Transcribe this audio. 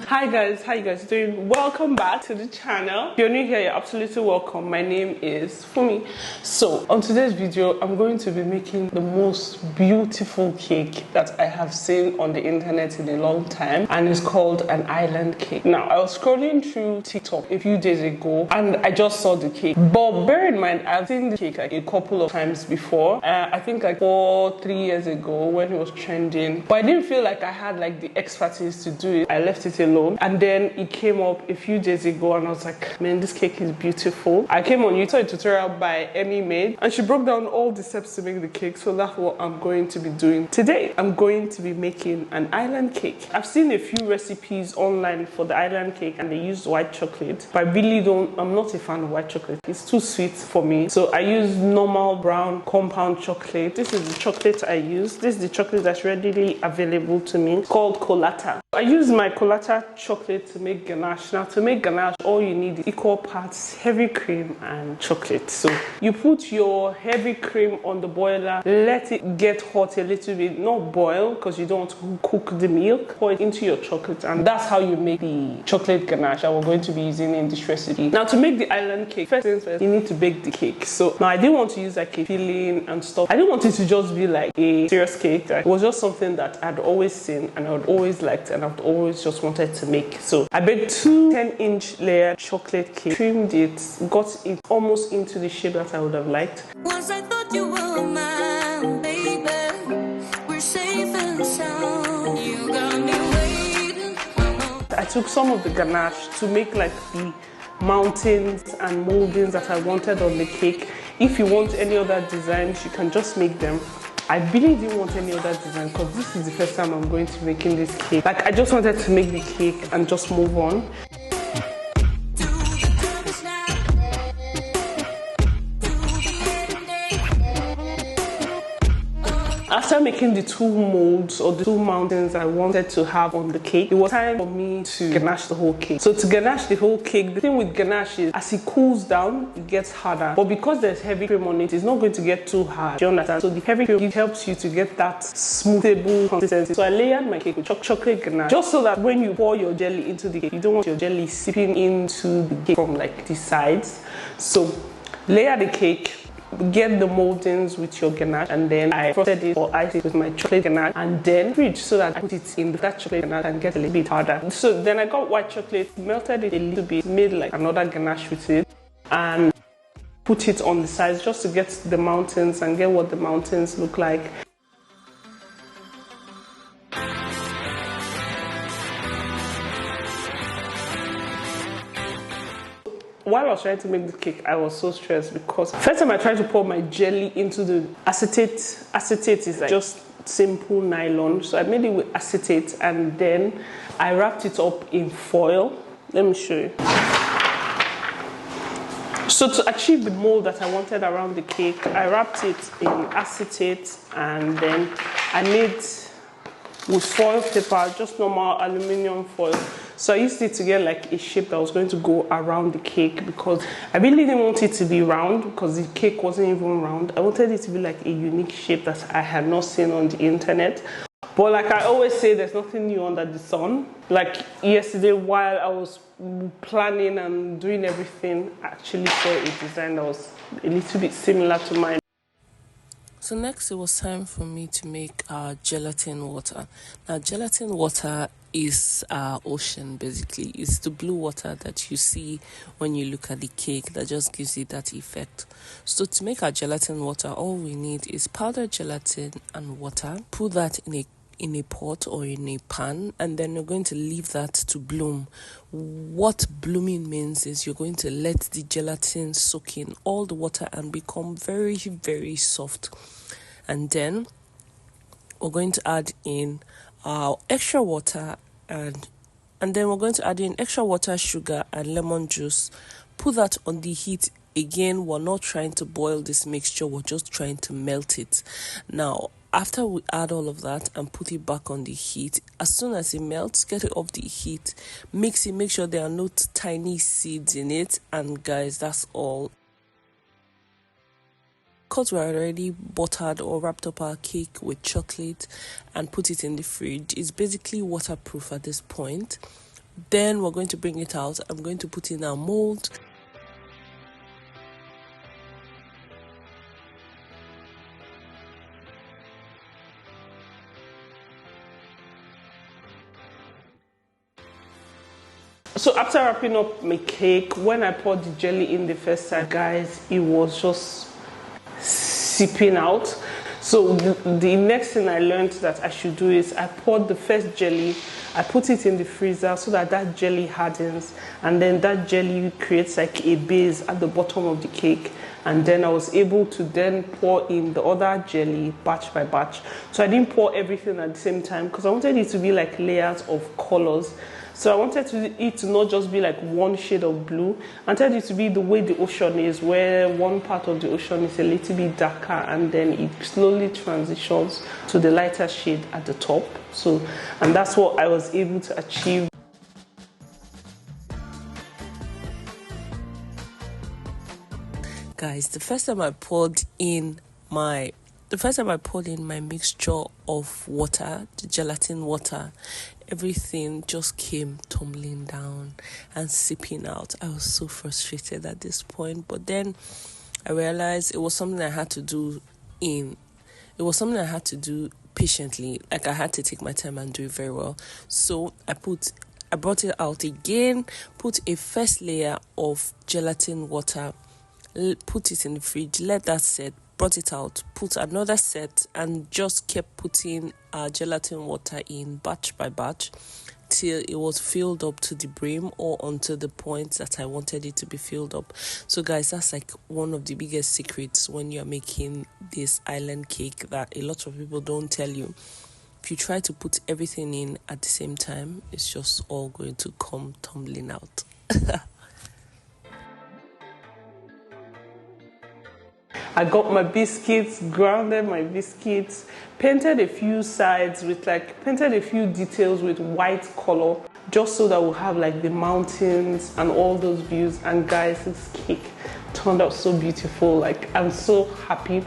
Hi guys, how you guys doing? Welcome back to the channel. If you're new here, you're absolutely welcome. My name is Fummeee. So on today's video, I'm going to be making the most beautiful cake that I have seen on the internet in a long time, and it's called an island cake. Now, I was scrolling through TikTok a few days ago and I just saw the cake. But bear in mind, I've seen the cake like a couple of times before. I think like 3 years ago when it was trending, but I didn't feel like I had like the expertise to do it. I left it alone, and then it came up a few days ago and I was like, man, this cake is beautiful. I came on YouTube, saw a tutorial by Emmy Made, and she broke down all the steps to make the cake. So that's what I'm going to be doing today. I'm going to be making an island cake. I've seen a few recipes online for the island cake and they use white chocolate, but I'm not a fan of white chocolate. It's too sweet for me, so I use normal brown compound chocolate. This is the chocolate I use. This is the chocolate that's readily available to me. It's called Colata. I use my Colata chocolate to make ganache. Now, to make ganache, all you need is equal parts heavy cream and chocolate. So you put your heavy cream on the boiler, let it get hot a little bit, not boil because you don't want to cook the milk. Pour it into your chocolate, and that's how you make the chocolate ganache that we're going to be using in this recipe. Now, to make the island cake, first things first, you need to bake the cake. So now I didn't want to use like a filling and stuff. I didn't want it to just be like a serious cake. It was just something that I'd always seen and I'd always liked and I'd always just wanted to make. So I baked 2 10-inch layer chocolate cake, creamed it, got it almost into the shape that I would have liked. Once I thought you were mine, baby, we're safe and sound. You got me waiting. I took some of the ganache to make like the mountains and moldings that I wanted on the cake. If you want any other designs, you can just make them. I really didn't want any other design because this is the first time I'm going to be making this cake. Like, I just wanted to make the cake and just move on. After making the 2 molds or the 2 mountains I wanted to have on the cake, it was time for me to ganache the whole cake. So to ganache the whole cake, the thing with ganache is as it cools down, it gets harder. But because there's heavy cream on it, it's not going to get too hard. Do you understand? So the heavy cream helps you to get that smoothable consistency. So I layered my cake with chocolate ganache, just so that when you pour your jelly into the cake, you don't want your jelly sipping into the cake from like the sides. So layer the cake, get the moldings with your ganache, and then I frosted it or iced it with my chocolate ganache, and then fridge so that I put it in that chocolate ganache and get a little bit harder. So then I got white chocolate, melted it a little bit, made like another ganache with it, and put it on the sides just to get the mountains and get what the mountains look like. While I was trying to make the cake, I was so stressed because first time I tried to pour my jelly into the acetate. Acetate is like just simple nylon. So I made it with acetate and then I wrapped it up in foil. Let me show you. So to achieve the mold that I wanted around the cake, I wrapped it in acetate and then I made with foil paper, just normal aluminum foil. So I used it to get like a shape that was going to go around the cake because I really didn't want it to be round because the cake wasn't even round. I wanted it to be like a unique shape that I had not seen on the internet. But like I always say, there's nothing new under the sun. Like yesterday, while I was planning and doing everything, I actually saw a design that was a little bit similar to mine. So next it was time for me to make gelatin water. Now gelatin water is ocean basically. It's the blue water that you see when you look at the cake that just gives it that effect. So to make our gelatin water, all we need is powdered gelatin and water. Put that in a pot or in a pan, and then you're going to leave that to bloom. What blooming means is you're going to let the gelatin soak in all the water and become very, very soft. And then we're going to add in our extra water and then we're going to add in extra water, sugar and lemon juice. Put that on the heat. Again, we're not trying to boil this mixture, we're just trying to melt it. Now after we add all of that and put it back on the heat, as soon as it melts, get it off the heat, mix it, make sure there are no tiny seeds in it, and guys, that's all. Because we already buttered or wrapped up our cake with chocolate and put it in the fridge, it's basically waterproof at this point. Then we're going to bring it out. I'm going to put in our mold. So after wrapping up my cake, when I poured the jelly in the first time, guys, it was just seeping out. So the next thing I learned that I should do is I poured the first jelly, I put it in the freezer so that that jelly hardens, and then that jelly creates like a base at the bottom of the cake. And then I was able to then pour in the other jelly batch by batch. So I didn't pour everything at the same time because I wanted it to be like layers of colors. So I wanted it to not just be like one shade of blue. I wanted it to be the way the ocean is, where one part of the ocean is a little bit darker and then it slowly transitions to the lighter shade at the top. So, and that's what I was able to achieve. Guys, the first time I poured in my mixture of water, the gelatin water, everything just came tumbling down and seeping out. I was so frustrated at this point, but then I realized it was something I had to do patiently. Like I had to take my time and do it very well. So I brought it out again, put a first layer of gelatin water, put it in the fridge, let that set, brought it out, put another set, and just kept putting gelatin water in batch by batch till it was filled up to the brim or onto the point that I wanted it to be filled up. So guys, that's like one of the biggest secrets when you're making this island cake that a lot of people don't tell you. If you try to put everything in at the same time, it's just all going to come tumbling out. I got my biscuits, grounded my biscuits, painted a few sides with painted a few details with white color, just so that we'll have like the mountains and all those views. And guys, this cake turned out so beautiful. Like, I'm so happy.